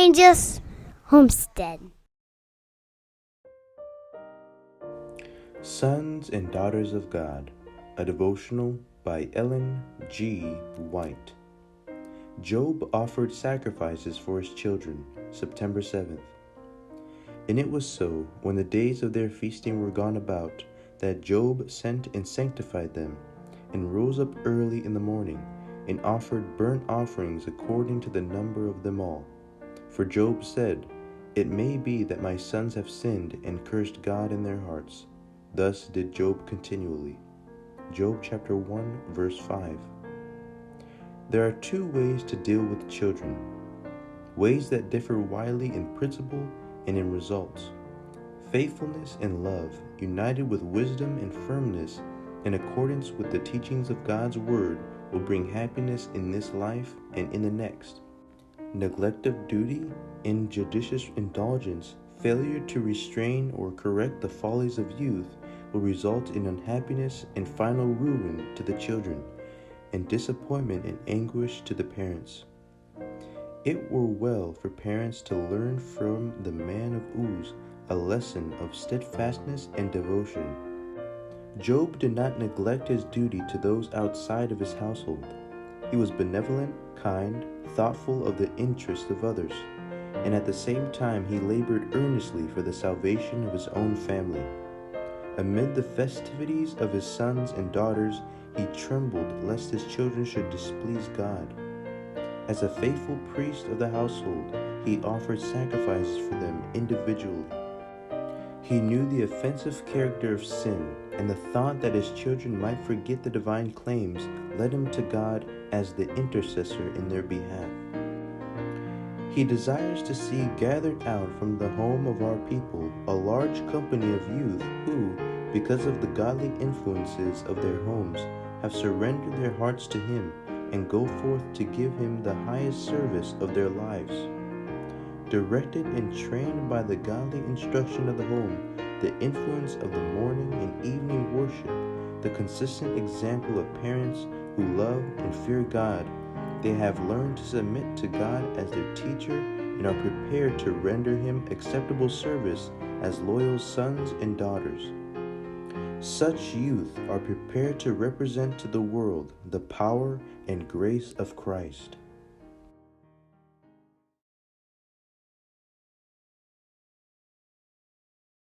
Evangelist Homestead. Sons and Daughters of God, a devotional by Ellen G. White. Job offered sacrifices for his children, September 7th. And it was so, when the days of their feasting were gone about, that Job sent and sanctified them, and rose up early in the morning, and offered burnt offerings according to the number of them all. For Job said, It may be that my sons have sinned and cursed God in their hearts. Thus did Job continually. Job chapter 1, verse 5. There are two ways to deal with children, ways that differ widely in principle and in results. Faithfulness and love, united with wisdom and firmness, in accordance with the teachings of God's Word, will bring happiness in this life and in the next. Neglect of duty, injudicious indulgence, failure to restrain or correct the follies of youth will result in unhappiness and final ruin to the children, and disappointment and anguish to the parents. It were well for parents to learn from the man of Uz a lesson of steadfastness and devotion. Job did not neglect his duty to those outside of his household. He was benevolent, kind, thoughtful of the interests of others, and at the same time he labored earnestly for the salvation of his own family. Amid the festivities of his sons and daughters, he trembled lest his children should displease God. As a faithful priest of the household, he offered sacrifices for them individually. He knew the offensive character of sin, and the thought that his children might forget the divine claims led him to God as the intercessor in their behalf. He desires to see gathered out from the home of our people a large company of youth who, because of the godly influences of their homes, have surrendered their hearts to Him and go forth to give Him the highest service of their lives. Directed and trained by the godly instruction of the home, the influence of the morning and evening worship, the consistent example of parents who love and fear God, they have learned to submit to God as their teacher and are prepared to render Him acceptable service as loyal sons and daughters. Such youth are prepared to represent to the world the power and grace of Christ.